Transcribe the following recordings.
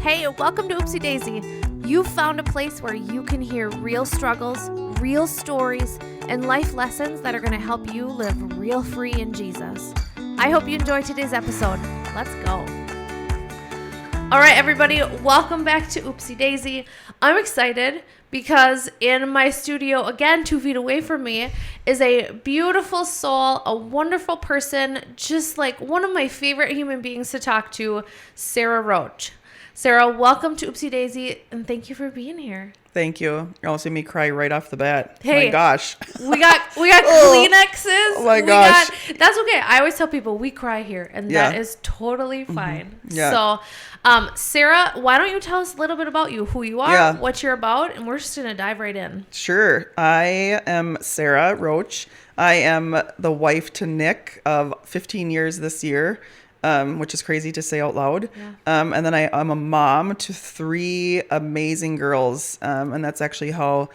Hey, welcome to Oopsie Daisy. You've found a place where you can hear real struggles, real stories, and life lessons that are going to help you live real free in Jesus. I hope you enjoy today's episode. Let's go. All right, everybody, welcome back to Oopsie Daisy. I'm excited because in my studio, again, 2 feet away from me, is a beautiful soul, a wonderful person, just like one of my favorite human beings to talk to, Sarah Roche. Sarah, welcome to Oopsie Daisy, and thank you for being here. Thank you. You're almost made me cry right off the bat. Hey, my gosh. We got Kleenexes. Oh my gosh. That's okay. I always tell people we cry here, and that is totally fine. Mm-hmm. Yeah. So, Sarah, why don't you tell us a little bit about you, who you are, what you're about, and we're just going to dive right in. Sure. I am Sarah Roche. I am the wife to Nick of 15 years this year. Which is crazy to say out loud. Yeah. And then I'm a mom to 3 amazing girls. And that's actually how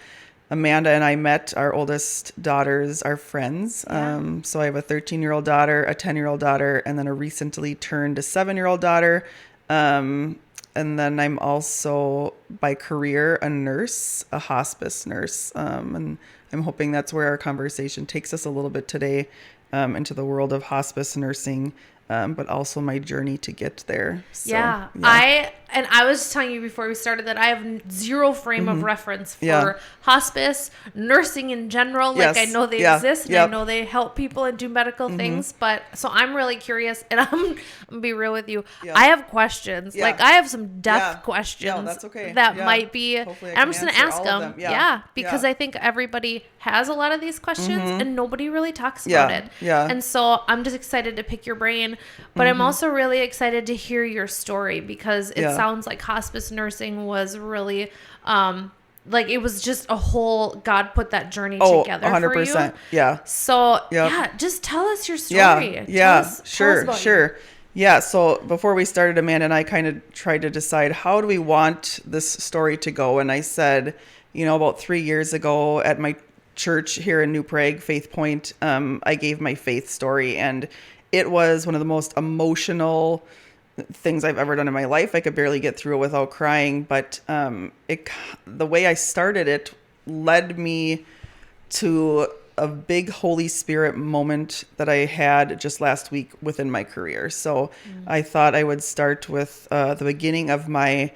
Amanda and I met. Our oldest daughters are friends. Yeah. So I have a 13-year-old daughter, a 10-year-old daughter, and then a recently turned 7-year-old daughter. And then I'm also by career a nurse, a hospice nurse. And I'm hoping that's where our conversation takes us a little bit today, into the world of hospice nursing. But also my journey to get there. So, yeah. I was just telling you before we started that I have zero frame of reference for hospice, nursing in general. Like I know they exist and I know they help people and do medical things. But so I'm really curious, and I'm gonna be real with you. Yeah. I have questions. Yeah. Like I have some depth questions that's okay. that might be, and I'm just gonna ask them. Because I think everybody has a lot of these questions and nobody really talks about it. Yeah. And so I'm just excited to pick your brain, but I'm also really excited to hear your story because it sounds like hospice nursing was really, like it was just a whole, God put that journey together 100%, for you. Yeah. So just tell us your story. Sure. Yeah. So before we started, Amanda and I kind of tried to decide how do we want this story to go. And I said, about 3 years ago at my church here in New Prague, Faith Point, I gave my faith story, and it was one of the most emotional things I've ever done in my life. I could barely get through it without crying, but the way I started it led me to a big Holy Spirit moment that I had just last week within my career. So I thought I would start with the beginning of my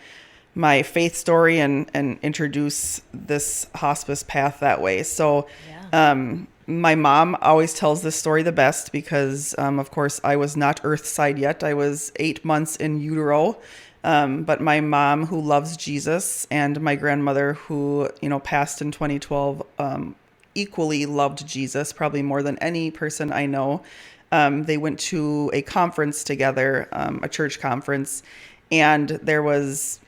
faith story and introduce this hospice path that way. So my mom always tells this story the best because, of course, I was not earthside yet. I was 8 months in utero. But my mom, who loves Jesus, and my grandmother, who, passed in 2012, equally loved Jesus, probably more than any person I know. They went to a conference together, a church conference, and there was,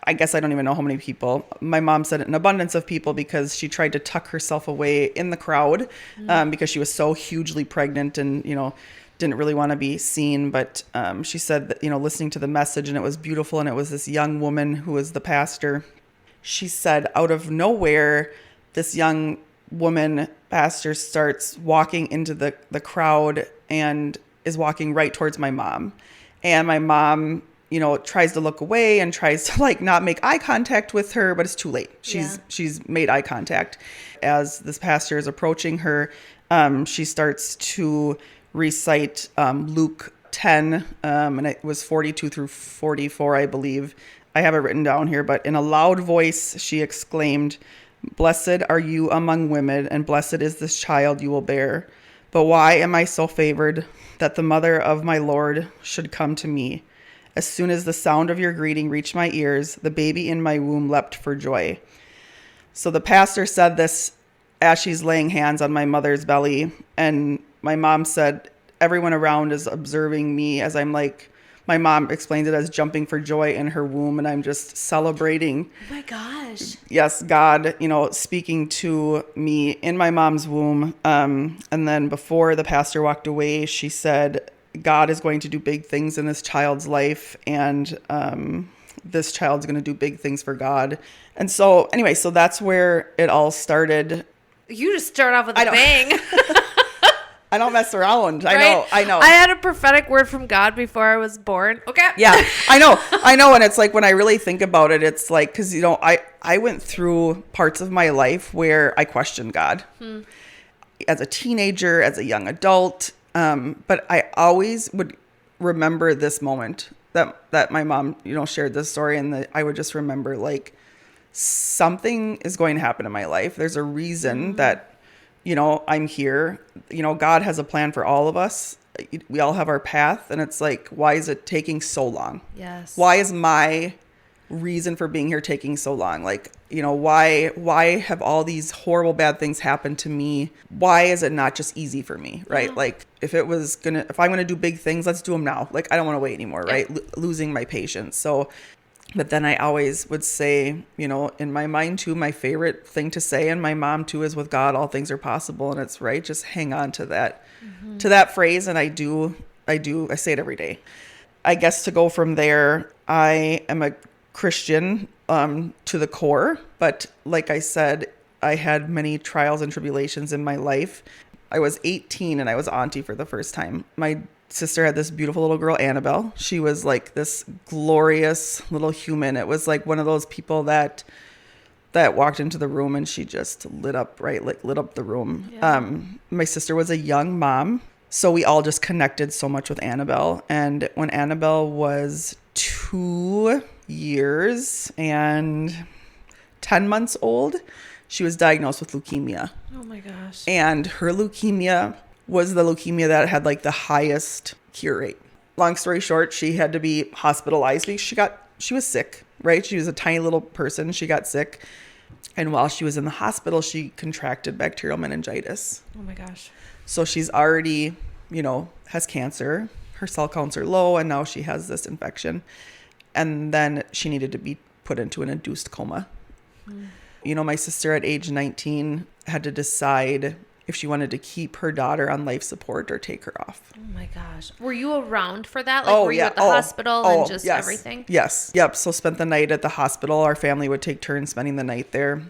I guess I don't even know how many people. My mom said an abundance of people because she tried to tuck herself away in the crowd because she was so hugely pregnant and, didn't really want to be seen. But she said that, listening to the message, and it was beautiful. And it was this young woman who was the pastor. She said out of nowhere, this young woman pastor starts walking into the crowd and is walking right towards my mom. And my mom, tries to look away and tries to not make eye contact with her, but it's too late. She's made eye contact. As this pastor is approaching her, she starts to recite Luke 10, and it was 42 through 44, I believe. I have it written down here, but in a loud voice, she exclaimed, "Blessed are you among women, and blessed is this child you will bear. But why am I so favored that the mother of my Lord should come to me? As soon as the sound of your greeting reached my ears, the baby in my womb leapt for joy." So the pastor said this as she's laying hands on my mother's belly. And my mom said, everyone around is observing me as I'm my mom explains it as jumping for joy in her womb. And I'm just celebrating. Oh my gosh. Yes, God, speaking to me in my mom's womb. And then before the pastor walked away, she said, God is going to do big things in this child's life, and this child's going to do big things for God. And so anyway, so that's where it all started. You just start off with a bang. I don't mess around. Right? I know. I had a prophetic word from God before I was born. Okay. Yeah, I know. And it's like, when I really think about it, it's like, because, I went through parts of my life where I questioned God as a teenager, as a young adult. But I always would remember this moment that my mom, shared this story, and I would just remember, like, something is going to happen in my life. There's a reason that, I'm here. God has a plan for all of us. We all have our path. And it's like, why is it taking so long? Yes. Why is my reason for being here taking so long? Like, why have all these horrible bad things happened to me? Why is it not just easy for me? Right. Yeah. Like, if I'm going to do big things, let's do them now. Like, I don't want to wait anymore. Yeah. Right. Losing my patience. So, but then I always would say, in my mind too, my favorite thing to say, and my mom too, is with God, all things are possible. And it's right. Just hang on to that phrase. And I say it every day. I guess to go from there, I am a Christian to the core. But like I said, I had many trials and tribulations in my life. I was 18 and I was auntie for the first time. My sister had this beautiful little girl, Annabelle. She was like this glorious little human. It was like one of those people that walked into the room and she just lit up the room. Yeah. My sister was a young mom, so we all just connected so much with Annabelle. And when Annabelle was 2 years and 10 months old, she was diagnosed with leukemia. Oh my gosh. And her leukemia was the leukemia that had like the highest cure rate. Long story short, she had to be hospitalized because she was sick, right? She was a tiny little person. She got sick. And while she was in the hospital, she contracted bacterial meningitis. Oh my gosh. So she's already, has cancer. Her cell counts are low, and now she has this infection. And then she needed to be put into an induced coma. My sister at age 19 had to decide if she wanted to keep her daughter on life support or take her off. Oh my gosh. Were you around for that? Like, were you at the hospital and just yes. everything? Yes. Yep. So spent the night at the hospital. Our family would take turns spending the night there,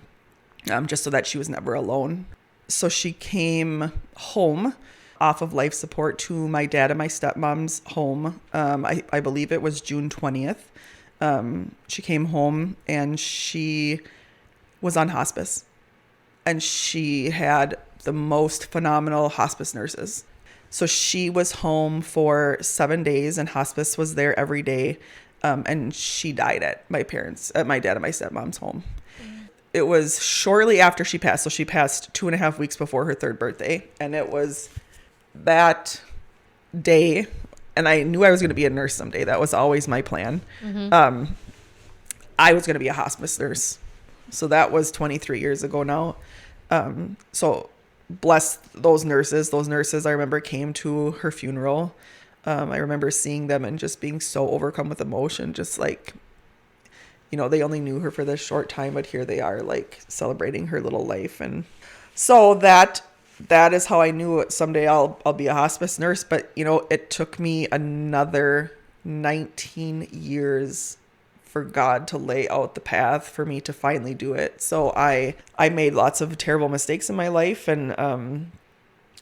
just so that she was never alone. So she came home off of life support to my dad and my stepmom's home. I believe it was June 20th. She came home and she was on hospice. And she had the most phenomenal hospice nurses. So she was home for 7 days and hospice was there every day. And she died at my dad and my stepmom's home. It was shortly after she passed. So she passed 2.5 weeks before her 3rd birthday. And it was that day. And I knew I was going to be a nurse someday. That was always my plan. Mm-hmm. I was going to be a hospice nurse. So that was 23 years ago now. So bless those nurses. Those nurses, I remember, came to her funeral. I remember seeing them and just being so overcome with emotion, just like, they only knew her for this short time, but here they are, like, celebrating her little life. And so that is how I knew someday I'll be a hospice nurse. But, it took me another 19 years for God to lay out the path for me to finally do it. So I made lots of terrible mistakes in my life and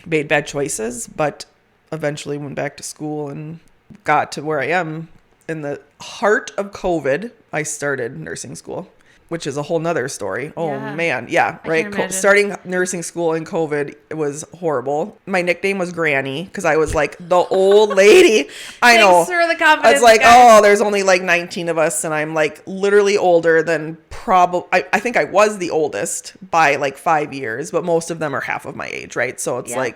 made bad choices, but eventually went back to school and got to where I am. In the heart of COVID, I started nursing school, which is a whole nother story. Oh, yeah. Man. Yeah. Right. Starting nursing school in COVID, it was horrible. My nickname was Granny because I was like the old lady. I know. Thanks for the confidence, I was like, guys. There's only like 19 of us. And I'm like literally older than I think I was the oldest by like 5 years, but most of them are half of my age. Right. So it's I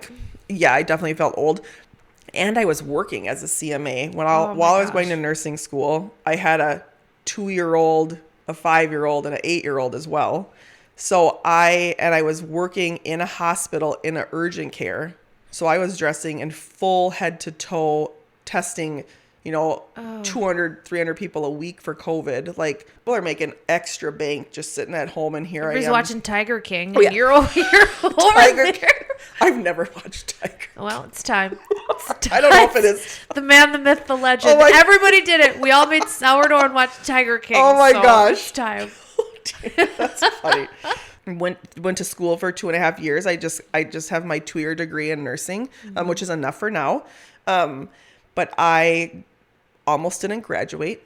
definitely felt old. And I was working as a CMA while I was going to nursing school. I had a 2-year-old, a 5-year-old, and an 8-year-old as well. So I was working in a hospital in an urgent care. So I was dressing in full head to toe testing, 200, 300 people a week for COVID. Like, people are making extra bank just sitting at home, and here Everybody's I am. watching Tiger King. And you're over Tiger there. King. I've never watched Tiger. Well, it's time. I don't know if it is. The man, the myth, the legend. Everybody did it. We all made sourdough and watched Tiger King. Oh my gosh. It's time. That's funny. went to school for 2.5 years. I just have my 2-year degree in nursing, which is enough for now. But I almost didn't graduate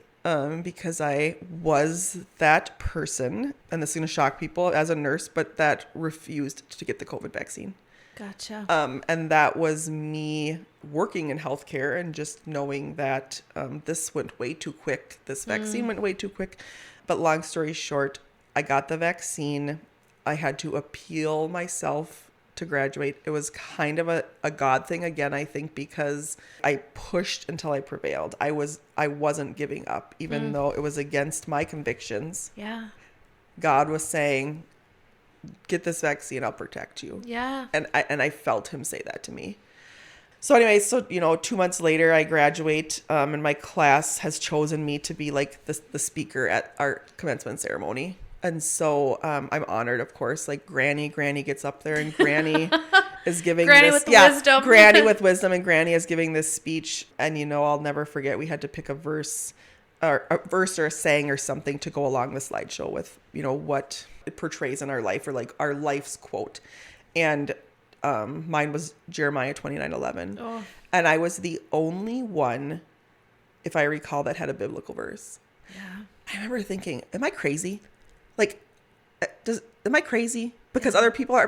because I was that person, and this is going to shock people as a nurse, but that refused to get the COVID vaccine. Gotcha. And that was me working in healthcare and just knowing that this went way too quick. This vaccine went way too quick. But long story short, I got the vaccine. I had to appeal myself to graduate. It was kind of a God thing again, I think, because I pushed until I prevailed. I wasn't giving up, even though it was against my convictions. Yeah. God was saying, get this vaccine, I'll protect you. Yeah. And I felt him say that to me. So anyway, 2 months later, I graduate, and my class has chosen me to be like the speaker at our commencement ceremony. And so I'm honored, of course. Like Granny gets up there, and Granny is giving Granny this, with wisdom. Granny with wisdom, and Granny is giving this speech. And I'll never forget, we had to pick a verse or a saying or something to go along the slideshow with what it portrays in our life, or like our life's quote. And mine was Jeremiah 29:11. Oh. And I was the only one, if I recall, that had a biblical verse. Yeah. I remember thinking, am I crazy? Like, am I crazy? Because other people are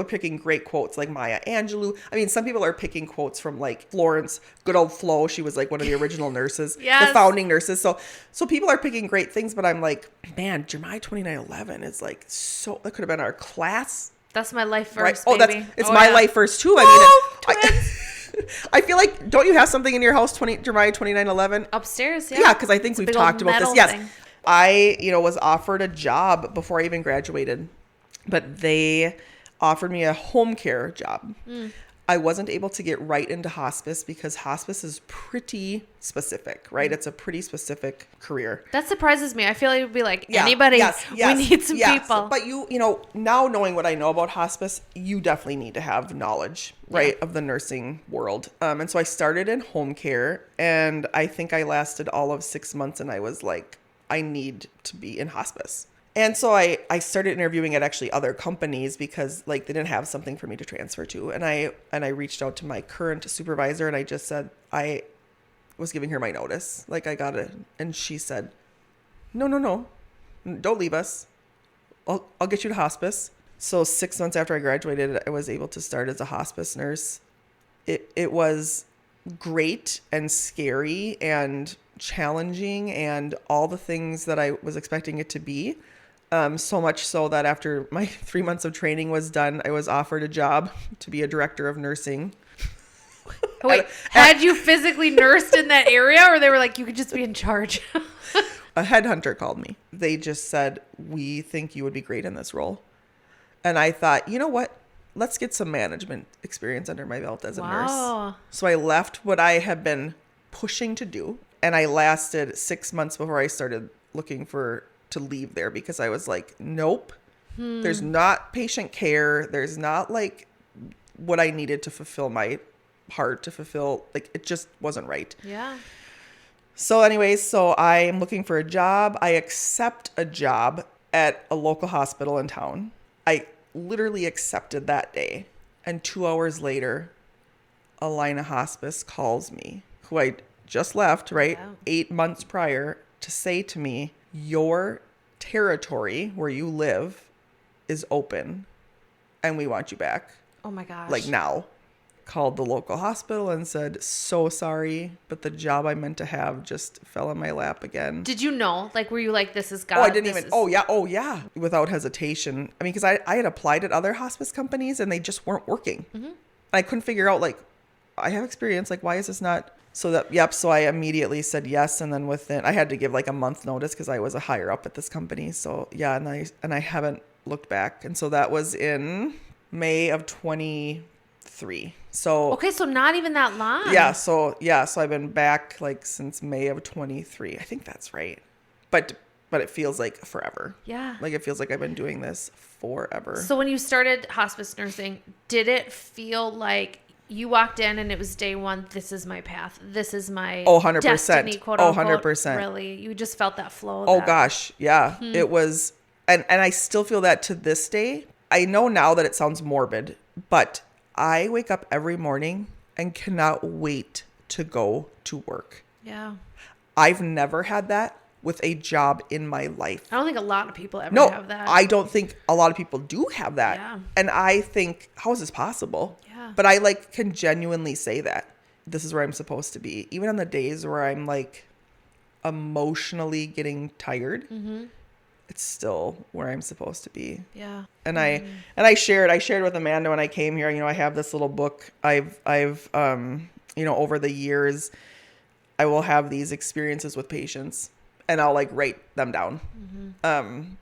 picking great quotes like Maya Angelou. I mean, some people are picking quotes from like Florence, good old Flo. She was like one of the original nurses, Yes. the founding nurses. So people are picking great things, but I'm like, man, Jeremiah 29:11 is like that could have been our class. That's my life verse, Right? Oh, baby. It's my life verse too. I mean, Twins. I feel like, don't you have something in your house, Jeremiah 29:11? Upstairs, yeah. Yeah, because I think It's a we've big old talked about this. metal Yes. thing. I, was offered a job before I even graduated, but they offered me a home care job. I wasn't able to get right into hospice because hospice is pretty specific, right? It's a pretty specific career. That surprises me. I feel like it would be like, Yeah, anybody, yes, we need some people. But now knowing what I know about hospice, you definitely need to have knowledge, right, of the nursing world. And so I started in home care, and I think I lasted all of 6 months, and I was like, I need to be in hospice. And so I started interviewing at actually other companies because like they didn't have something for me to transfer to. And I reached out to my current supervisor, and I just said, I was giving her my notice. Like, I got it. And she said, no, don't leave us. I'll get you to hospice. So 6 months after I graduated, I was able to start as a hospice nurse. It was great and scary and challenging and all the things that I was expecting it to be. So much so that after my 3 months of training was done, I was offered a job to be a director of nursing. Wait, had you physically nursed in that area, or they were like, you could just be in charge? A headhunter called me. They just said, we think you would be great in this role. And I thought, you know what? Let's get some management experience under my belt as a nurse. So I left what I had been pushing to do. And I lasted 6 months before I started looking to leave there, because I was like, nope, there's not patient care. There's not like what I needed to fulfill my heart to fulfill. Like, it just wasn't right. Yeah. So anyways, I'm looking for a job. I accept a job at a local hospital in town. I literally accepted that day. And 2 hours later, Alina Hospice calls me, who I just left, right? Wow. 8 months prior, to say to me, your territory where you live is open and we want you back. Oh my gosh. Like now. Called the local hospital and said, so sorry, but the job I meant to have just fell in my lap again. Did you know? Like, were you like, this is God? Oh, I didn't even. Oh, yeah. Without hesitation. I mean, because I had applied at other hospice companies and they just weren't working. Mm-hmm. I couldn't figure out, like, I have experience. Like, why is this not? So I immediately said yes. And then I had to give like a month notice because I was a higher up at this company. So yeah, and I haven't looked back. And so that was in May of 23. So okay, so not even that long. Yeah, so I've been back like since May of 23. I think that's right. But it feels like forever. Yeah. Like, it feels like I've been doing this forever. So when you started hospice nursing, did it feel like you walked in and it was day one, this is my path, this is my 100%. destiny, quote unquote? 100%. Really? You just felt that flow? Oh gosh, yeah. It was, And I still feel that to this day. I know now that it sounds morbid, but I wake up every morning and cannot wait to go to work. Yeah. I've never had that with a job in my life. I don't think a lot of people ever have that. I don't think a lot of people do have that. Yeah. And I think, how is this possible? Yeah. But I like can genuinely say that this is where I'm supposed to be. Even on the days where I'm like emotionally getting tired, it's still where I'm supposed to be. Yeah. And I shared with Amanda when I came here, I have this little book. I've over the years, I will have these experiences with patients and I'll like write them down.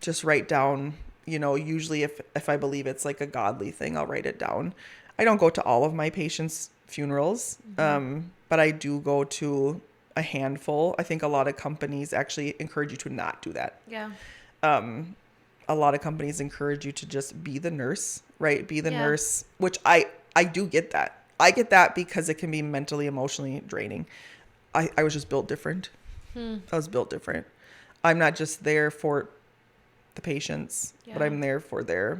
Just write down, usually if I believe it's like a godly thing, I'll write it down. I don't go to all of my patients' funerals, but I do go to a handful. I think a lot of companies actually encourage you to not do that. Yeah. A lot of companies encourage you to just be the nurse, right? Be the nurse, which I do get that. I get that because it can be mentally, emotionally draining. I was just built different. I was built different. I'm not just there for the patients, but I'm there for their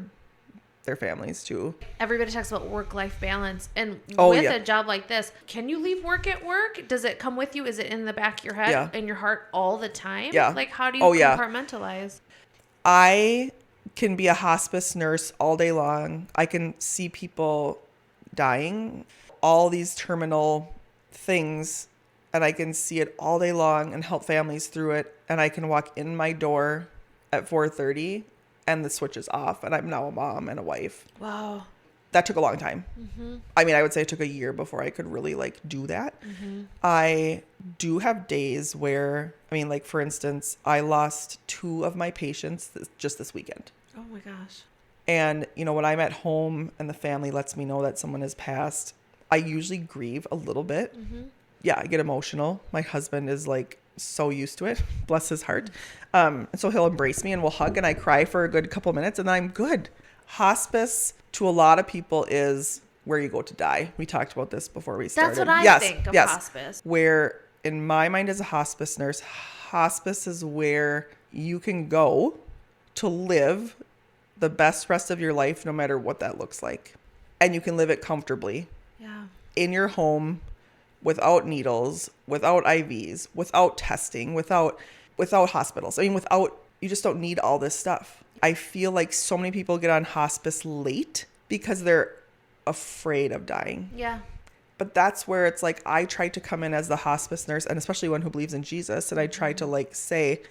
families too. Everybody talks about work-life balance. And a job like this, can you leave work at work? Does it come with you? Is it in the back of your head and your heart all the time? Yeah. Like, how do you compartmentalize? I can be a hospice nurse all day long. I can see people dying, all these terminal things, and I can see it all day long and help families through it. And I can walk in my door at 4:30 and the switch is off and I'm now a mom and a wife. Wow. That took a long time. I mean, I would say it took a year before I could really like do that. I do have days where, like for instance, I lost 2 of my patients just this weekend. Oh my gosh. And, when I'm at home and the family lets me know that someone has passed, I usually grieve a little bit. Yeah, I get emotional. My husband is like so used to it. Bless his heart. And so he'll embrace me and we'll hug and I cry for a good couple minutes and then I'm good. Hospice to a lot of people is where you go to die. We talked about this before we started. That's what I think of hospice. Where in my mind as a hospice nurse, hospice is where you can go to live the best rest of your life, no matter what that looks like. And you can live it comfortably. Yeah. In your home, without needles, without IVs, without testing, without hospitals. You just don't need all this stuff. I feel like so many people get on hospice late because they're afraid of dying. Yeah. But that's where it's like, I try to come in as the hospice nurse, and especially one who believes in Jesus. And I try to like say,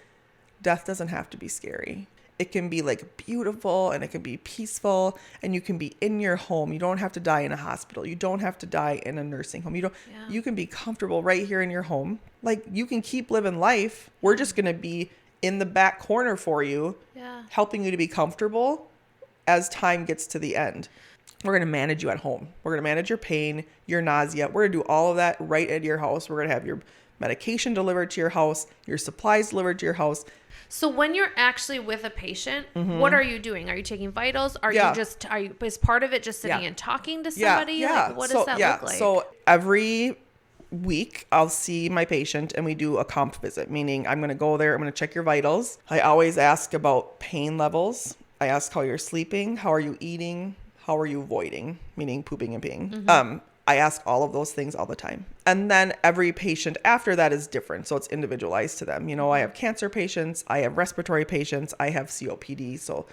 death doesn't have to be scary. It can be like beautiful and it can be peaceful and you can be in your home. You don't have to die in a hospital. You don't have to die in a nursing home. You can be comfortable right here in your home. Like you can keep living life. We're just going to be in the back corner for you, helping you to be comfortable as time gets to the end. We're going to manage you at home. We're going to manage your pain, your nausea. We're going to do all of that right at your house. We're going to have your medication delivered to your house, your supplies delivered to your house. So when you're actually with a patient, what are you doing? Are you taking vitals? Is part of it just sitting and talking to somebody? Yeah. Like, what does that look like? So every week I'll see my patient and we do a comp visit, meaning I'm going to go there. I'm going to check your vitals. I always ask about pain levels. I ask how you're sleeping. How are you eating? How are you voiding? Meaning pooping and peeing. I ask all of those things all the time. And then every patient after that is different. So it's individualized to them. I have cancer patients. I have respiratory patients. I have COPD. So,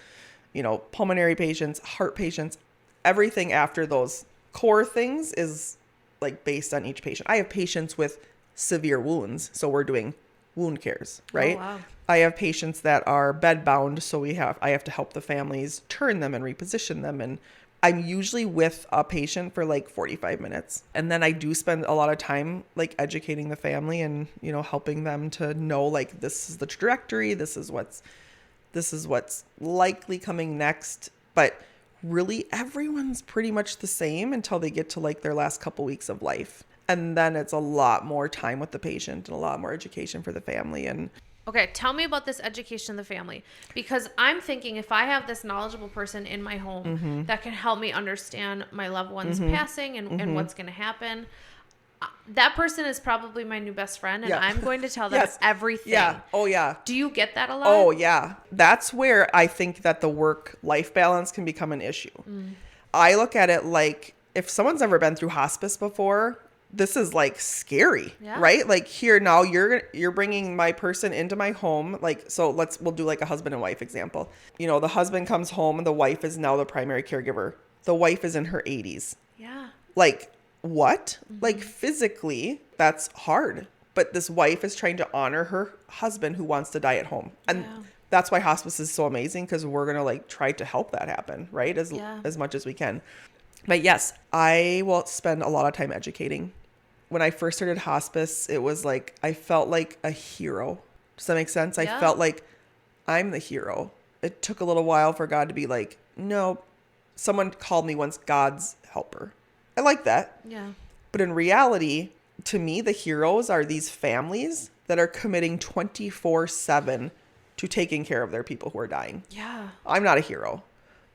pulmonary patients, heart patients, everything after those core things is like based on each patient. I have patients with severe wounds. So we're doing wound cares, right? Oh, wow. I have patients that are bed bound. So I have to help the families turn them and reposition them. And I'm usually with a patient for like 45 minutes. And then I do spend a lot of time like educating the family and, helping them to know like this is the trajectory. This is what's likely coming next. But really everyone's pretty much the same until they get to like their last couple weeks of life. And then it's a lot more time with the patient and a lot more education for the family. And okay, tell me about this education of the family, because I'm thinking if I have this knowledgeable person in my home that can help me understand my loved one's passing and what's going to happen, that person is probably my new best friend, and Yeah. I'm going to tell them Yes. everything. Yeah. Oh, yeah. Do you get that a lot? Oh, yeah. That's where I think that the work-life balance can become an issue. I look at it like if someone's never been through hospice before, this is like scary, right? Like here now you're bringing my person into my home. Like, so we'll do like a husband and wife example. You know, the husband comes home and the wife is now the primary caregiver. The wife is in her 80s. Yeah. Like, what? Like physically, that's hard. But this wife is trying to honor her husband who wants to die at home. And that's why hospice is so amazing, because we're going to like try to help that happen, right? As much as we can. But yes, I will spend a lot of time educating. When I first started hospice, it was like, I felt like a hero. Does that make sense? I felt like I'm the hero. It took a little while for God to be like, no, someone called me once God's helper. I like that. Yeah. But in reality, to me, the heroes are these families that are committing 24/7 to taking care of their people who are dying. Yeah. I'm not a hero,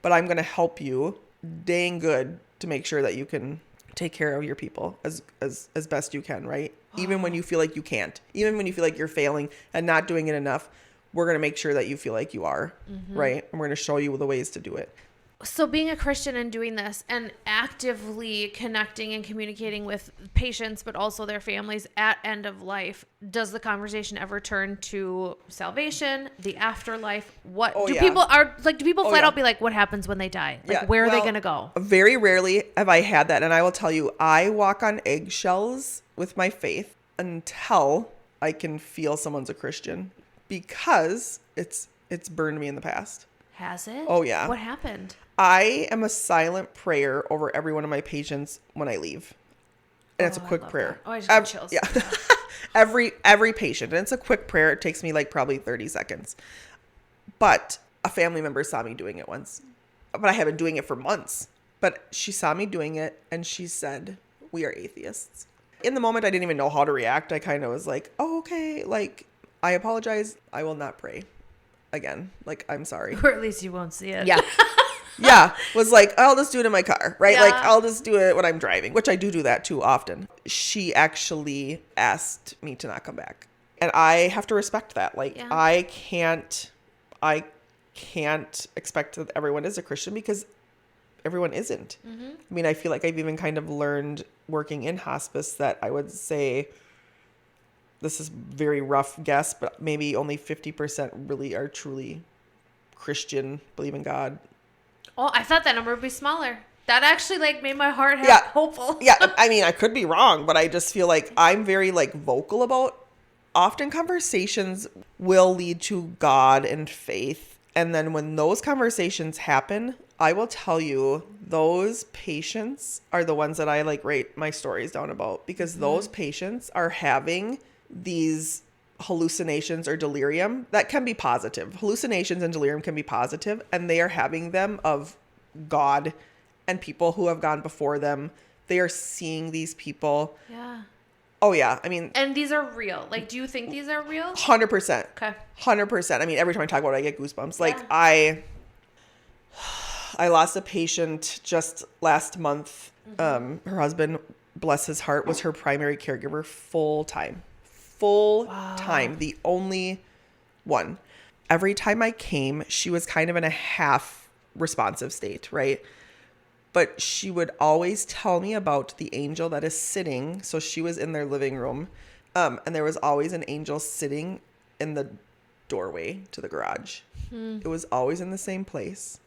but I'm going to help you dang good to make sure that you can take care of your people as best you can, right? Even when you feel like you can't, even when you feel like you're failing and not doing it enough, we're going to make sure that you feel like you are, right? And we're going to show you the ways to do it. So being a Christian and doing this and actively connecting and communicating with patients, but also their families at end of life, does the conversation ever turn to salvation, the afterlife? What people flat out be like, what happens when they die? Like, where are they going to go? Very rarely have I had that. And I will tell you, I walk on eggshells with my faith until I can feel someone's a Christian, because it's burned me in the past. Has it? Oh, yeah. What happened? I am a silent prayer over every one of my patients when I leave. And it's a quick prayer. That. Oh, I just got chills. Yeah. every patient. And it's a quick prayer. It takes me like probably 30 seconds. But a family member saw me doing it once. But I have been doing it for months. But she saw me doing it and she said, "We are atheists." In the moment, I didn't even know how to react. I kind of was like, oh, okay. Like, I apologize. I will not pray again. Like, I'm sorry. Or at least you won't see it. Yeah. Yeah. Was like, I'll just do it in my car, right? Yeah. Like, I'll just do it when I'm driving, which I do that too often. She actually asked me to not come back. And I have to respect that. Like, I can't expect that everyone is a Christian, because everyone isn't. I mean, I feel like I've even kind of learned working in hospice that I would say, this is very rough guess, but maybe only 50% really are truly Christian, believe in God. Oh, I thought that number would be smaller. That actually like made my heart hopeful. Yeah, I mean, I could be wrong, but I just feel like I'm very like vocal about, often conversations will lead to God and faith. And then when those conversations happen, I will tell you, those patients are the ones that I like write my stories down about, because those patients are having these hallucinations or delirium that can be positive. Hallucinations and delirium can be positive, and they are having them of God and people who have gone before them. They are seeing these people. Yeah. Oh, yeah. I mean, and these are real. Like, do you think these are real? 100%. Okay. 100%. I mean, every time I talk about it, I get goosebumps. Like, I lost a patient just last month. Her husband, bless his heart, was her primary caregiver full time. Time. The only one. Every time I came, she was kind of in a half responsive state, right? But she would always tell me about the angel that is sitting. So she was in their living room. And there was always an angel sitting in the doorway to the garage. It was always in the same place.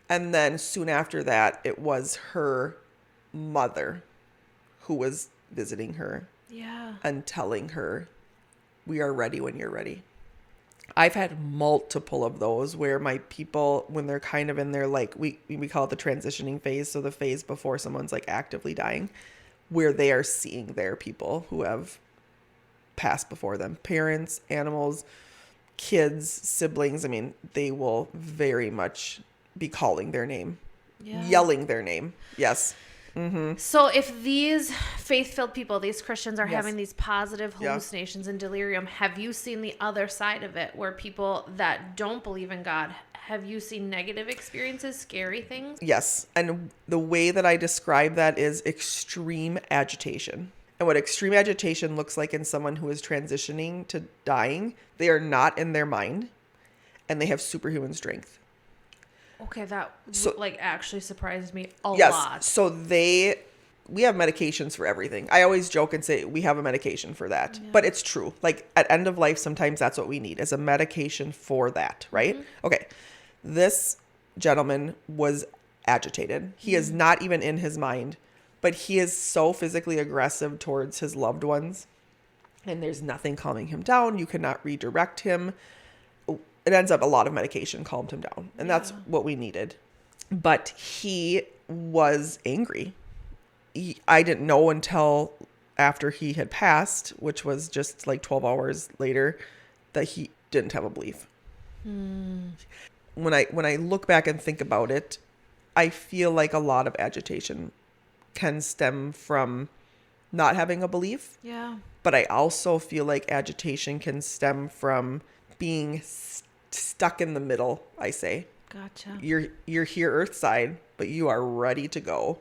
And then soon after that, it was her mother who was visiting her. Yeah. And telling her, "We are ready when you're ready." I've had multiple of those where my people, when they're kind of in their, like, we call it the transitioning phase. So the phase before someone's like actively dying, where they are seeing their people who have passed before them. Parents, animals, kids, siblings. I mean, they will very much be calling their name, yelling their name. Yes. So if these faith-filled people, these Christians are having these positive hallucinations and delirium, have you seen the other side of it, where people that don't believe in God, have you seen negative experiences, scary things? Yes. And the way that I describe that is extreme agitation. And what extreme agitation looks like in someone who is transitioning to dying, they are not in their mind and they have superhuman strength. Okay, that actually surprised me a Yes. lot. So we have medications for everything. I always joke and say we have a medication for that, but it's true. Like at end of life, sometimes that's what we need is a medication for that, right? Mm-hmm. Okay. This gentleman was agitated. He is not even in his mind, but he is so physically aggressive towards his loved ones, and there's nothing calming him down. You cannot redirect him. It ends up a lot of medication calmed him down, and that's what we needed. But he was angry. I didn't know until after he had passed, which was just like 12 hours later, that he didn't have a belief. When I look back and think about it, I feel like a lot of agitation can stem from not having a belief. Yeah. But I also feel like agitation can stem from being stuck in the middle, I say. Gotcha. You're here earthside, but you are ready to go.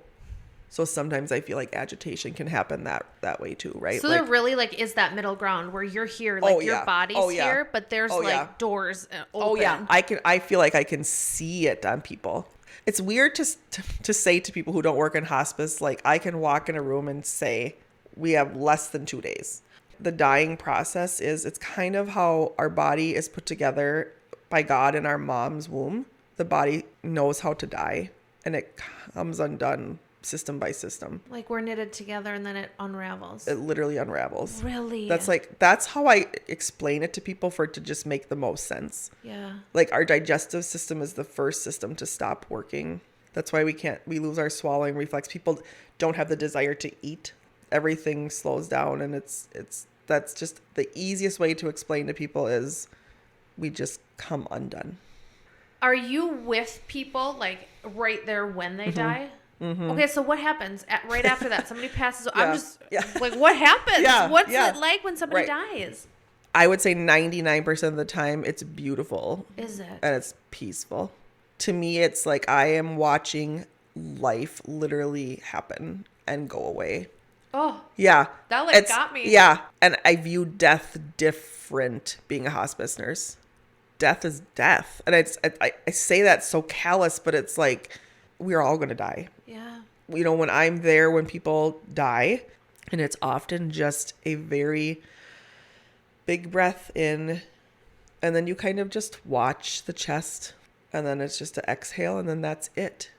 So sometimes I feel like agitation can happen that way too, right? So there really is that middle ground where you're here, your body's here, but there's doors open. Oh yeah, I feel like I can see it on people. It's weird to say to people who don't work in hospice, like I can walk in a room and say we have less than 2 days. The dying process it's kind of how our body is put together by God in our mom's womb. The body knows how to die, and it comes undone system by system. Like we're knitted together and then it unravels. It literally unravels. Really? That's how I explain it to people for it to just make the most sense. Yeah. Like our digestive system is the first system to stop working. That's why we lose our swallowing reflex. People don't have the desire to eat. Everything slows down, and that's just the easiest way to explain to people is we just come undone. Are you with people like right there when they die? Mm-hmm. Okay, so what happens right after that? Somebody passes. I'm just like, what happens? What's it like when somebody dies? I would say 99% of the time it's beautiful. Is it? And it's peaceful. To me, it's like I am watching life literally happen and go away. Oh. Yeah. That got me. Yeah. And I view death different being a hospice nurse. Death is death. And I say that so callous, but it's like we're all going to die. Yeah. You know, when I'm there, when people die, and it's often just a very big breath in, and then you kind of just watch the chest, and then it's just an exhale, and then that's it.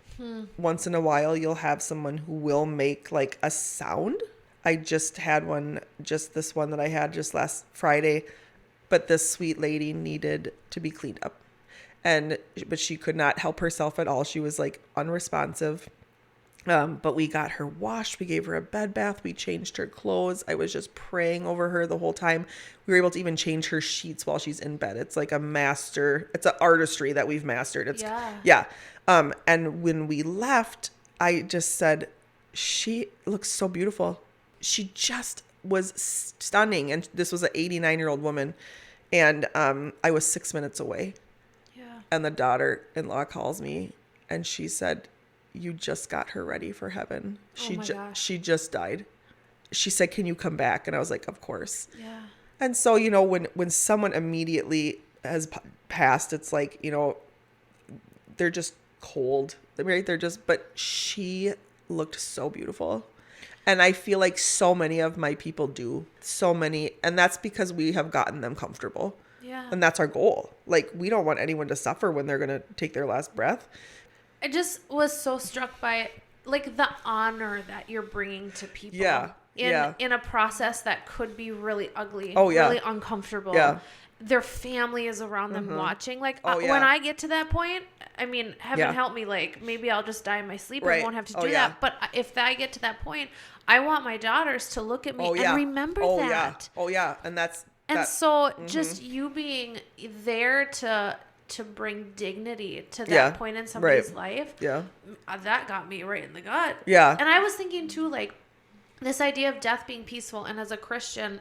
Once in a while, you'll have someone who will make like a sound. I just had this one that I had just last Friday, but this sweet lady needed to be cleaned up. But she could not help herself at all. She was like unresponsive. But we got her washed. We gave her a bed bath. We changed her clothes. I was just praying over her the whole time. We were able to even change her sheets while she's in bed. It's like it's an artistry that we've mastered. Yeah. And when we left, I just said, she looks so beautiful. She just was stunning. And this was an 89-year-old woman. And I was 6 minutes away. And the daughter-in-law calls me and she said, you just got her ready for heaven. She just died. She said, can you come back? And I was like, of course. Yeah. And so, you know, when someone immediately has passed, it's like, you know, they're just cold, right? But she looked so beautiful. And I feel like so many of my people do. And that's because we have gotten them comfortable. Yeah. And that's our goal. Like, we don't want anyone to suffer when they're going to take their last breath. I just was so struck by like the honor that you're bringing to people. Yeah. In a process that could be really ugly. Oh, yeah. Really uncomfortable. Yeah. Their family is around them watching. Like, when I get to that point, I mean, heaven help me, like, maybe I'll just die in my sleep and won't have to do that. But if I get to that point, I want my daughters to look at me and remember that. Oh, yeah. And that's... So just you being there to bring dignity to that point in somebody's life, that got me right in the gut. Yeah. And I was thinking too, like, this idea of death being peaceful, and as a Christian,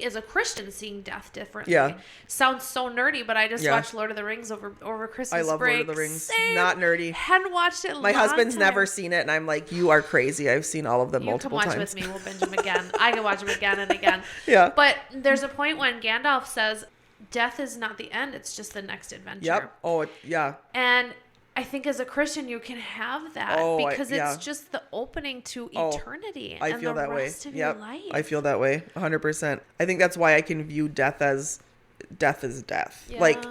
as a Christian seeing death differently. Yeah. Sounds so nerdy, but I just watched Lord of the Rings over Christmas I love break. Lord of the Rings. Same. Not nerdy. Hadn't watched it in a My long husband's time. never seen it, and I'm like, you are crazy. I've seen all of them multiple times. You can watch with me. We'll binge them again. I can watch them again and again. Yeah. But there's a point when Gandalf says, death is not the end. It's just the next adventure. Yep. Oh, yeah. And I think as a Christian, you can have that because it's just the opening to eternity I and feel the that rest way. of your life. I feel that way 100%. I think that's why I can view death as death. Yeah. Like,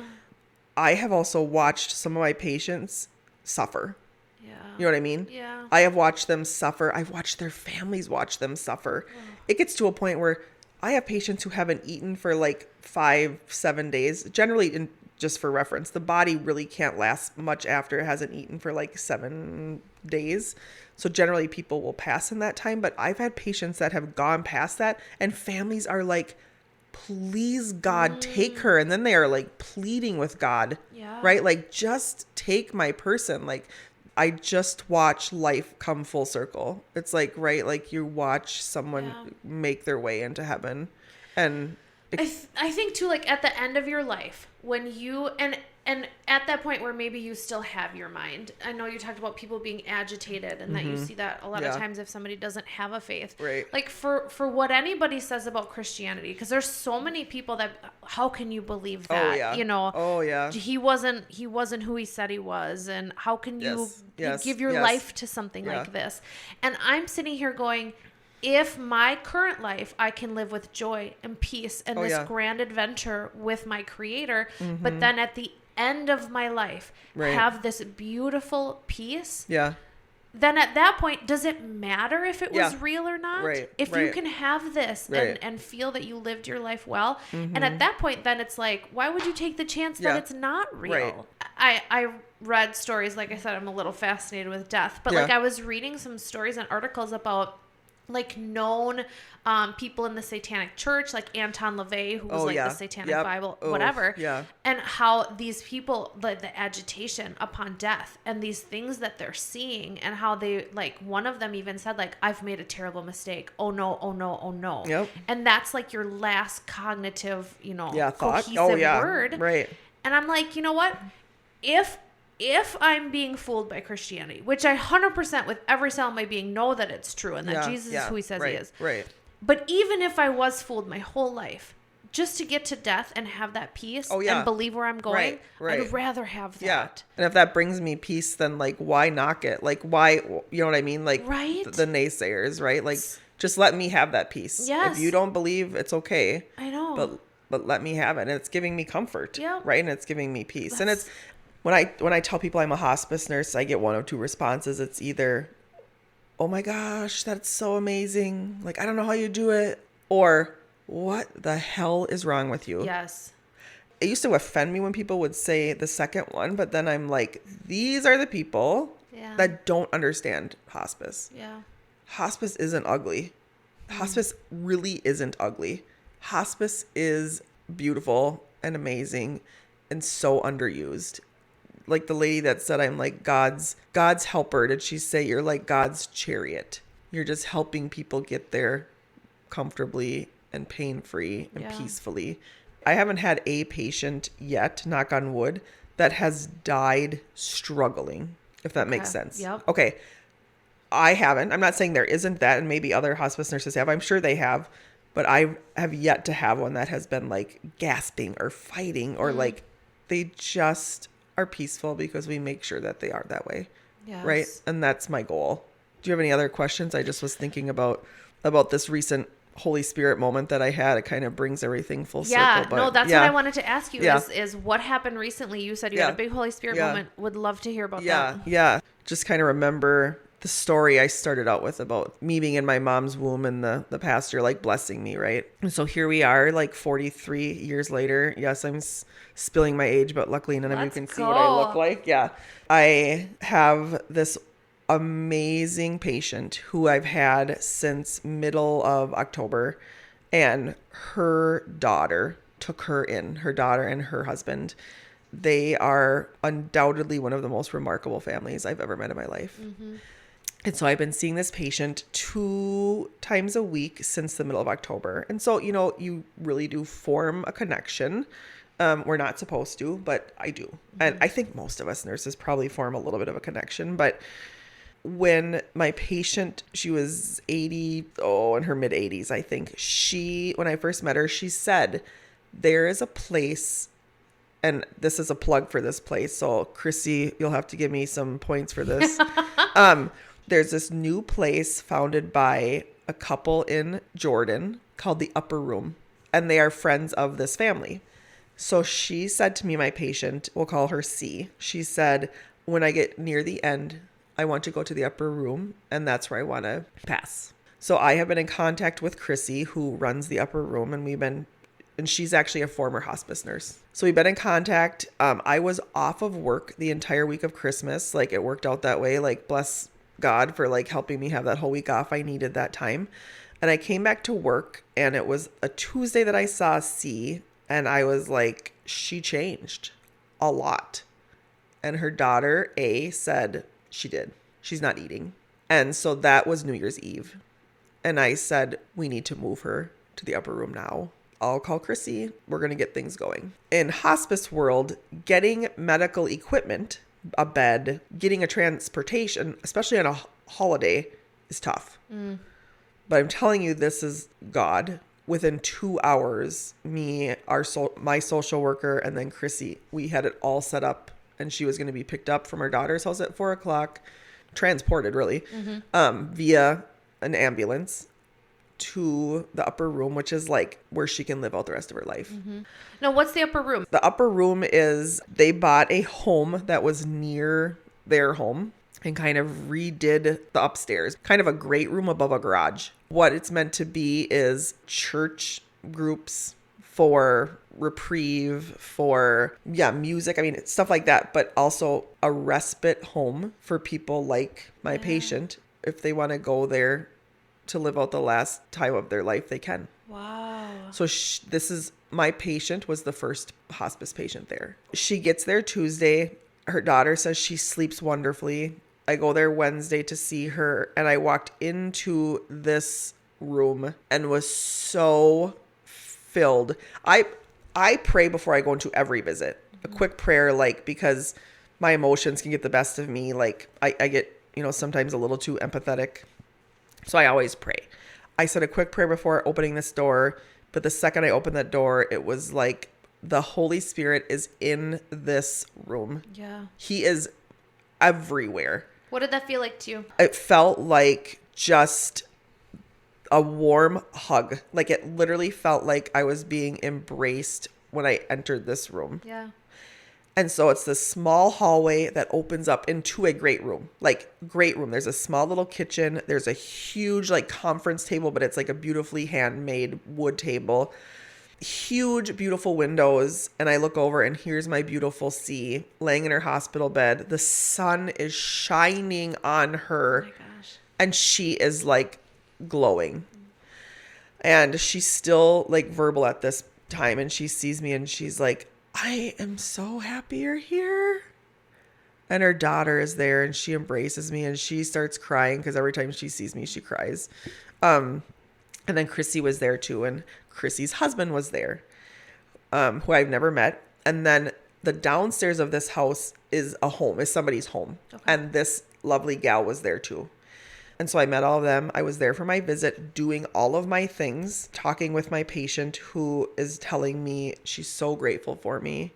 I have also watched some of my patients suffer. Yeah. You know what I mean? Yeah. I have watched them suffer. I've watched their families watch them suffer. It gets to a point where I have patients who haven't eaten for like 5-7 days. Generally, just for reference, the body really can't last much after it hasn't eaten for like 7 days. So generally people will pass in that time. But I've had patients that have gone past that, and families are like, please God, take her. And then they are like pleading with God, right? Like, just take my person. Like, I just watch life come full circle. It's like, right? Like, you watch someone make their way into heaven. And I think too, like at the end of your life, when you and at that point where maybe you still have your mind. I know you talked about people being agitated, and that you see that a lot of times if somebody doesn't have a faith. Right. Like for what anybody says about Christianity, because there's so many people that, how can you believe that? Oh, yeah. You know. Oh, yeah. He wasn't who he said he was, and how can you give your life to something like this? And I'm sitting here going, if my current life, I can live with joy and peace and this grand adventure with my Creator, but then at the end of my life, have this beautiful peace. Yeah. Then at that point, does it matter if it was real or not? Right. If you can have this and feel that you lived your life well. And at that point, then it's like, why would you take the chance that it's not real? Right. I read stories, like I said, I'm a little fascinated with death, but like I was reading some stories and articles about like known people in the Satanic Church, like Anton LaVey, who was the Satanic Bible, whatever. Yeah. And how these people, the agitation upon death and these things that they're seeing, and how they, like, one of them even said, like, I've made a terrible mistake. Oh no, oh no, oh no. Yep. And that's like your last cognitive, cohesive word. Right. And I'm like, you know what? If I'm being fooled by Christianity, which I 100% with every cell in my being know that it's true and that Jesus is who he says he is. Right. But even if I was fooled my whole life, just to get to death and have that peace and believe where I'm going, I'd rather have that. Yeah. And if that brings me peace, then like, why knock it? Like, why, you know what I mean? Like the naysayers, right? Like, just let me have that peace. Yes. If you don't believe, it's okay. I know. But let me have it. And it's giving me comfort. Yeah. Right. And it's giving me peace. And it's, when I tell people I'm a hospice nurse, I get one of two responses. It's either, oh my gosh, that's so amazing. Like, I don't know how you do it. Or, what the hell is wrong with you? Yes. It used to offend me when people would say the second one, but then I'm like, these are the people that don't understand hospice. Yeah. Hospice isn't ugly. Hospice really isn't ugly. Hospice is beautiful and amazing and so underused. Like the lady that said, I'm like God's helper. Did she say you're like God's chariot? You're just helping people get there comfortably and pain-free and peacefully. I haven't had a patient yet, knock on wood, that has died struggling, if that makes sense. Yep. Okay. I haven't. I'm not saying there isn't that, and maybe other hospice nurses have. I'm sure they have. But I have yet to have one that has been like gasping or fighting or like they just are peaceful because we make sure that they are that way. Yes. Right. And that's my goal. Do you have any other questions? I just was thinking about this recent Holy Spirit moment that I had. It kind of brings everything full circle. But no, that's what I wanted to ask you is what happened recently? You said you had a big Holy Spirit moment. Would love to hear about that. Yeah. Just kind of remember the story I started out with about me being in my mom's womb and the pastor like blessing me, right? And so here we are, like 43 years later. Yes, I'm spilling my age, but luckily none of you can see what I look like. Yeah. I have this amazing patient who I've had since middle of October, and her daughter took her in, her daughter and her husband. They are undoubtedly one of the most remarkable families I've ever met in my life. Mm-hmm. And so I've been seeing this patient 2 times a week since the middle of October. And so, you really do form a connection. We're not supposed to, but I do. And I think most of us nurses probably form a little bit of a connection. But when my patient, she was 80, in her mid 80s, I think, when I first met her, she said, there is a place, and this is a plug for this place. So Chrissy, you'll have to give me some points for this. There's this new place founded by a couple in Jordan called the Upper Room, and they are friends of this family. So she said to me, my patient, we'll call her C, she said, when I get near the end, I want to go to the Upper Room, and that's where I want to pass. So I have been in contact with Chrissy, who runs the Upper Room, and she's actually a former hospice nurse. So we've been in contact. I was off of work the entire week of Christmas. Like, it worked out that way. Like, bless God for like helping me have that whole week off. I needed that time. And I came back to work, and it was a Tuesday that I saw C, and I was like, she changed a lot. And her daughter A said she did. She's not eating. And so that was New Year's Eve. And I said, we need to move her to the Upper Room now. I'll call Chrissy. We're going to get things going. In hospice world, getting medical equipment, a bed, getting a transportation, especially on a holiday, is tough. But I'm telling you, this is God. Within 2 hours, me, my social worker, and then Chrissy, we had it all set up, and she was going to be picked up from her daughter's house at 4:00, transported really, via an ambulance to the Upper Room, which is like where she can live out the rest of her life. Now, what's the Upper Room? The Upper Room is, they bought a home that was near their home and kind of redid the upstairs, kind of a great room above a garage. What it's meant to be is church groups for reprieve, for music. I mean, stuff like that, but also a respite home for people like my patient. If they want to go there to live out the last time of their life, they can. Wow. So my patient was the first hospice patient there. She gets there Tuesday. Her daughter says she sleeps wonderfully. I go there Wednesday to see her, and I walked into this room and was so filled. I pray before I go into every visit. A quick prayer, because my emotions can get the best of me. Like, I get, sometimes a little too empathetic. So I always pray. I said a quick prayer before opening this door, but the second I opened that door, it was like the Holy Spirit is in this room. Yeah. He is everywhere. What did that feel like to you? It felt like just a warm hug. Like, it literally felt like I was being embraced when I entered this room. Yeah. And so it's this small hallway that opens up into a great room. Like, great room. There's a small little kitchen. There's a huge conference table, but it's like a beautifully handmade wood table. Huge, beautiful windows. And I look over, and here's my beautiful C laying in her hospital bed. The sun is shining on her. Oh my gosh. And she is glowing. And she's still verbal at this time. And she sees me, and she's like, I am so happy you're here. And her daughter is there, and she embraces me, and she starts crying because every time she sees me, she cries. And then Chrissy was there too, and Chrissy's husband was there, who I've never met. And then the downstairs of this house is somebody's home. Okay. And this lovely gal was there too. And so I met all of them. I was there for my visit, doing all of my things, talking with my patient, who is telling me she's so grateful for me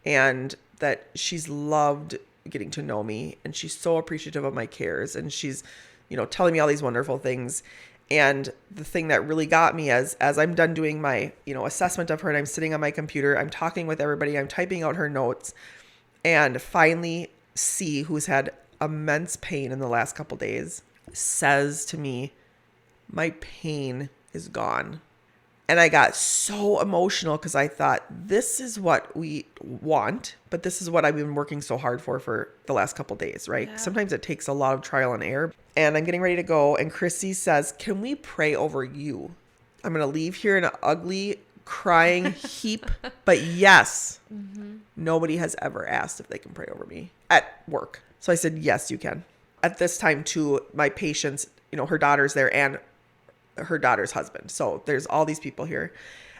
and that she's loved getting to know me, and she's so appreciative of my cares, and she's, telling me all these wonderful things. And the thing that really got me as I'm done doing my, assessment of her, and I'm sitting on my computer, I'm talking with everybody, I'm typing out her notes, and finally C, who's had immense pain in the last couple days, says to me, my pain is gone. And I got so emotional because I thought, this is what we want, but this is what I've been working so hard for the last couple days, right? Yeah. Sometimes it takes a lot of trial and error. And I'm getting ready to go, and Chrissy says, can we pray over you? I'm going to leave here in an ugly crying heap, but yes, nobody has ever asked if they can pray over me at work. So I said, yes, you can. at this time too, my patients, her daughter's there and her daughter's husband. So there's all these people here.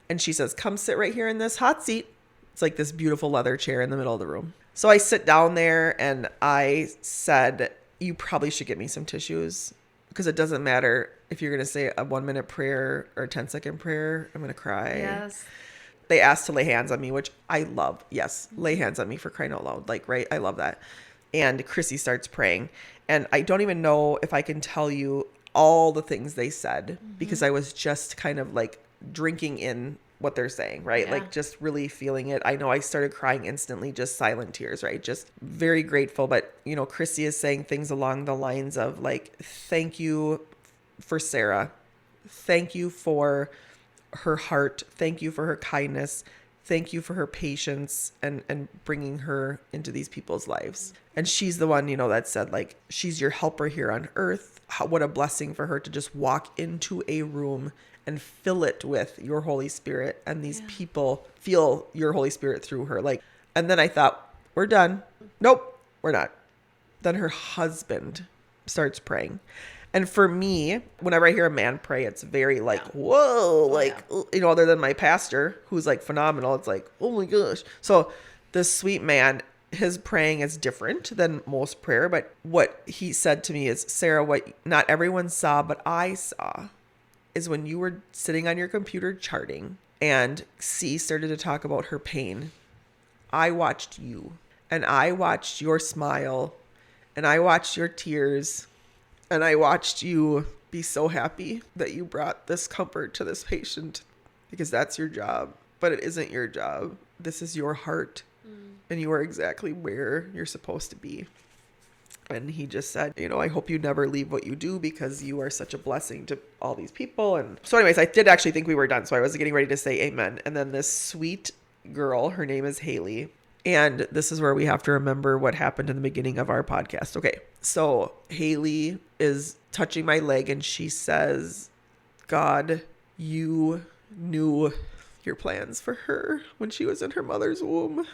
And she says, come sit right here in this hot seat. It's like this beautiful leather chair in the middle of the room. So I sit down there and I said, you probably should get me some tissues, because it doesn't matter if you're going to say a 1-minute prayer or a 10-second prayer. I'm going to cry. Yes. They asked to lay hands on me, which I love. Yes. Lay hands on me, for crying out loud. Like, right. I love that. And Chrissy starts praying. And I don't even know if I can tell you all the things they said, because I was just kind of like drinking in what they're saying, right? Yeah. Like just really feeling it. I know I started crying instantly, just silent tears, right? Just very grateful. But, Chrissy is saying things along the lines of like, thank you for Sarah. Thank you for her heart. Thank you for her kindness. Thank you for her patience and bringing her into these people's lives. And she's the one, that said, like, she's your helper here on earth. What a blessing for her to just walk into a room and fill it with your Holy Spirit. And these people feel your Holy Spirit through her. Like, and then I thought, we're done. Nope, we're not. Then her husband starts praying. And for me, whenever I hear a man pray, it's very like, whoa, like, other than my pastor, who's like phenomenal. It's like, oh my gosh. So this sweet man, his praying is different than most prayer. But what he said to me is, Sarah, what not everyone saw, but I saw, is when you were sitting on your computer charting and C started to talk about her pain, I watched you and I watched your smile and I watched your tears and I watched you be so happy that you brought this comfort to this patient, because that's your job, but it isn't your job. This is your heart and you are exactly where you're supposed to be. And he just said, I hope you never leave what you do, because you are such a blessing to all these people. And so anyways, I did actually think we were done. So I was getting ready to say amen. And then this sweet girl, her name is Haley. And this is where we have to remember what happened in the beginning of our podcast. Okay. So Haley is touching my leg and she says, God, you knew your plans for her when she was in her mother's womb.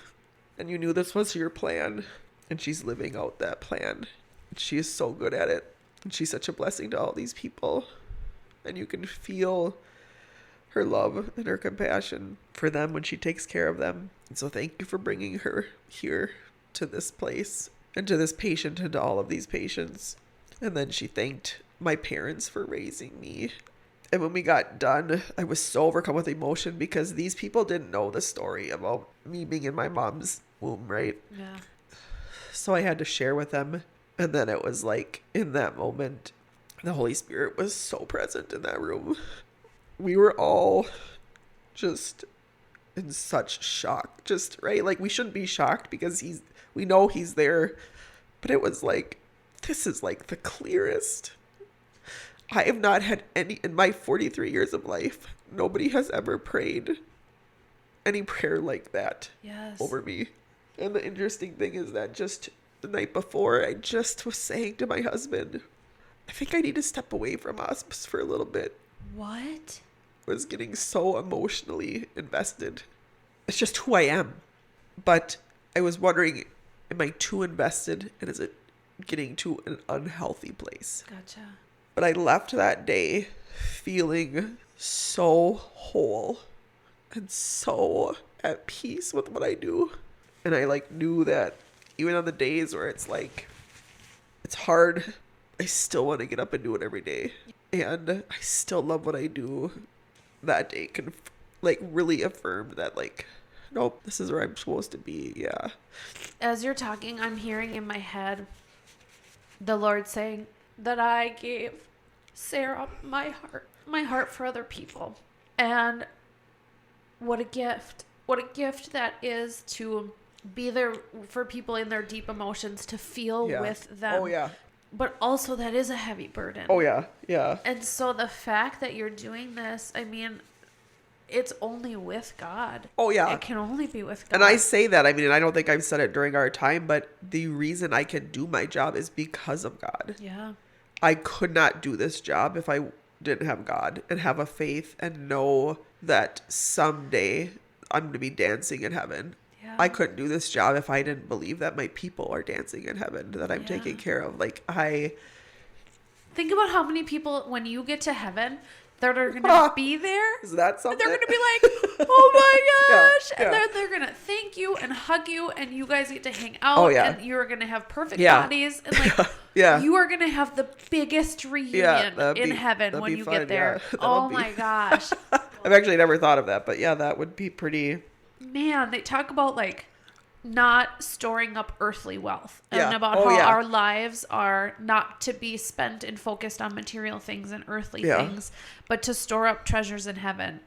And you knew this was your plan. And she's living out that plan. She is so good at it. And she's such a blessing to all these people. And you can feel her love and her compassion for them when she takes care of them. And so thank you for bringing her here to this place and to this patient and to all of these patients. And then she thanked my parents for raising me. And when we got done, I was so overcome with emotion, because these people didn't know the story about me being in my mom's womb, right? Yeah. So I had to share with them. And then it was like, in that moment, the Holy Spirit was so present in that room. We were all just in such shock, just, right? Like, we shouldn't be shocked because we know he's there. But it was like, this is like the clearest. I have not had any, in my 43 years of life, nobody has ever prayed any prayer like that over me. And the interesting thing is that just the night before, I just was saying to my husband, I think I need to step away from hospice for a little bit. What? I was getting so emotionally invested. It's just who I am. But I was wondering, am I too invested? And is it getting to an unhealthy place? Gotcha. But I left that day feeling so whole and so at peace with what I do. And I knew that even on the days where it's it's hard, I still want to get up and do it every day. And I still love what I do. That day can really affirm that nope, this is where I'm supposed to be. Yeah. As you're talking, I'm hearing in my head the Lord saying that I gave Sarah my heart for other people. And what a gift that is, to be there for people in their deep emotions, to feel with them. Oh, yeah. But also that is a heavy burden. Oh, yeah. Yeah. And so the fact that you're doing this, I mean, it's only with God. Oh, yeah. It can only be with God. And I say that, and I don't think I've said it during our time, but the reason I can do my job is because of God. Yeah. I could not do this job if I didn't have God and have a faith and know that someday I'm going to be dancing in heaven. Yeah. I couldn't do this job if I didn't believe that my people are dancing in heaven, that I'm taking care of. Like, think about how many people, when you get to heaven, that are going to be there. Is that something? They're going to be like, oh my gosh. Yeah. And they're going to thank you and hug you, and you guys get to hang out. Oh, yeah. And you're going to have perfect bodies. And like, you are going to have the biggest reunion in heaven when you get there. Oh my gosh. I've actually never thought of that, but yeah, that would be pretty. Man, they talk about like not storing up earthly wealth and about how our lives are not to be spent and focused on material things and earthly things, but to store up treasures in heaven.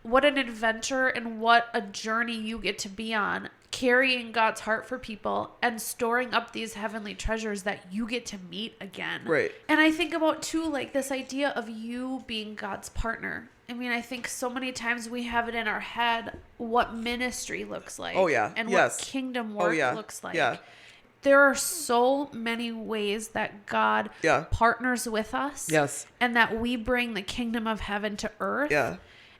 What an adventure and what a journey you get to be on, carrying God's heart for people and storing up these heavenly treasures that you get to meet again. Right. And I think about too, like this idea of you being God's partner. I mean, I think so many times we have it in our head what ministry looks like. Oh, yeah. And Yes. what kingdom work looks like. Yeah. There are so many ways that God partners with us. Yes. And that we bring the kingdom of heaven to earth. Yeah.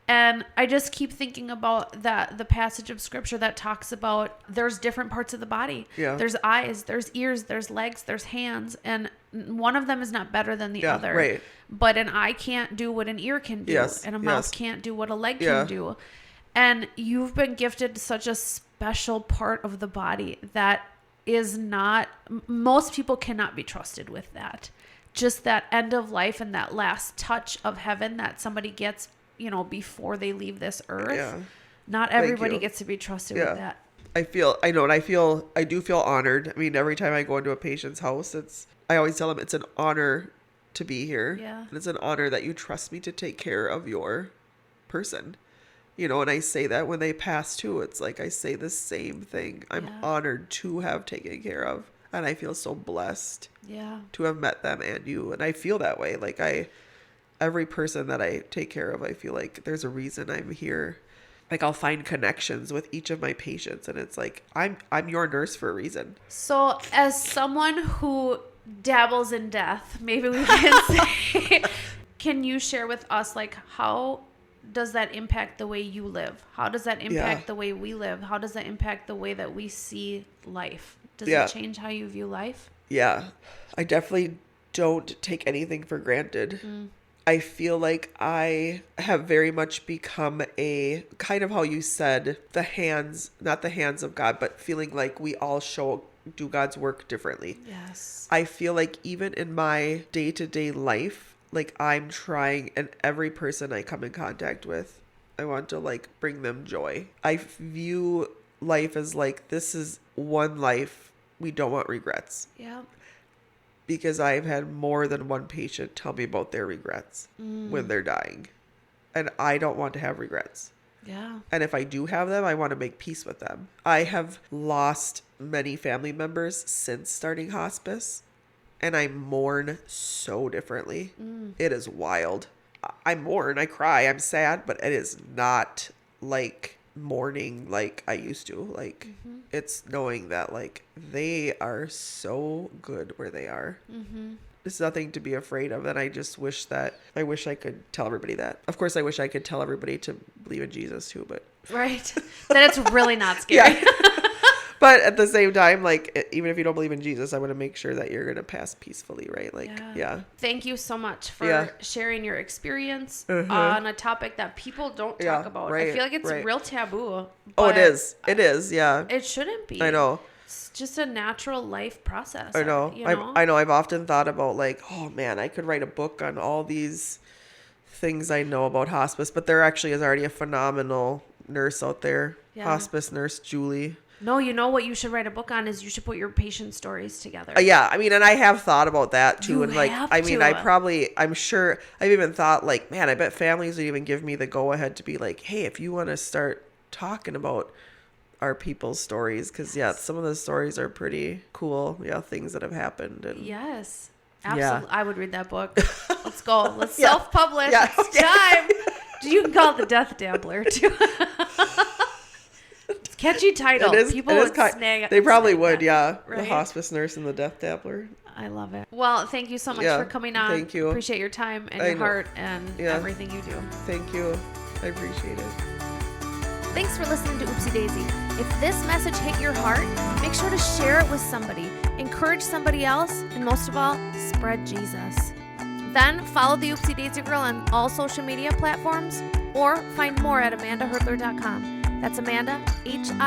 And I just keep thinking about the passage of scripture that talks about there's different parts of the body. Yeah. There's eyes, there's ears, there's legs, there's hands. And one of them is not better than the other. Right. But an eye can't do what an ear can do. Yes. And a mouth can't do what a leg can do. And you've been gifted such a special part of the body that is not, most people cannot be trusted with that. Just that end of life and that last touch of heaven that somebody gets, you know, before they leave this earth. Yeah. Not everybody gets to be trusted with that. I do feel honored. I mean, every time I go into a patient's house, I always tell them it's an honor to be here. Yeah. And it's an honor that you trust me to take care of your person. You know, and I say that when they pass too. It's like I say the same thing. I'm honored to have taken care of. And I feel so blessed to have met them and you. And I feel that way. Like every person that I take care of, I feel like there's a reason I'm here. Like I'll find connections with each of my patients, and it's like I'm your nurse for a reason. So as someone who dabbles in death, maybe we can say, can you share with us, like, how does that impact the way you live? How does that impact the way we live? How does that impact the way that we see life? Does it change how you view life? Yeah, I definitely don't take anything for granted. I feel like I have very much become a kind of how you said, not the hands of God, but feeling like we all do God's work differently. Yes. I feel like even in my day-to-day life, like I'm trying, and every person I come in contact with, I want to like bring them joy. I view life as like, this is one life. We don't want regrets. Yeah. Because I've had more than one patient tell me about their regrets when they're dying. And I don't want to have regrets. Yeah. And if I do have them, I want to make peace with them. I have lost many family members since starting hospice. And I mourn so differently. It is wild. I mourn, I cry, I'm sad, but it is not like mourning like I used to. Like it's knowing that like they are so good where they are. It's nothing to be afraid of. And I just wish I could tell everybody that. Of course, I wish I could tell everybody to believe in Jesus too, but right. That it's really not scary. But at the same time, like, even if you don't believe in Jesus, I want to make sure that you're going to pass peacefully, right? Like, Thank you so much for sharing your experience on a topic that people don't talk about. Right, I feel like it's real taboo. Oh, it is. It is, yeah. It shouldn't be. I know. It's just a natural life process. I know. You know? I know. I've often thought about, like, oh, man, I could write a book on all these things I know about hospice. But there actually is already a phenomenal nurse out there. Yeah. Hospice Nurse Julie. No, you know what you should write a book on is you should put your patient stories together. Yeah, I mean, and I have thought about that too. And like, have I mean, to. I'm sure I've even thought like, man, I bet families would even give me the go ahead to be like, hey, if you want to start talking about our people's stories, because some of the stories are pretty cool. Yeah, things that have happened. And yes, absolutely. I would read that book. Let's go. Let's self-publish. Yeah. It's time. You can call it the Death Dabbler too. Catchy title. People would snag. They probably would, right? The Hospice Nurse and the Death Dabbler. I love it. Well, thank you so much for coming on. Thank you. Appreciate your time and your heart and everything you do. Thank you. I appreciate it. Thanks for listening to Oopsie Daisy. If this message hit your heart, make sure to share it with somebody, encourage somebody else, and most of all, spread Jesus. Then follow the Oopsie Daisy Girl on all social media platforms or find more at amandahertler.com. That's Amanda, HIRDLER.com.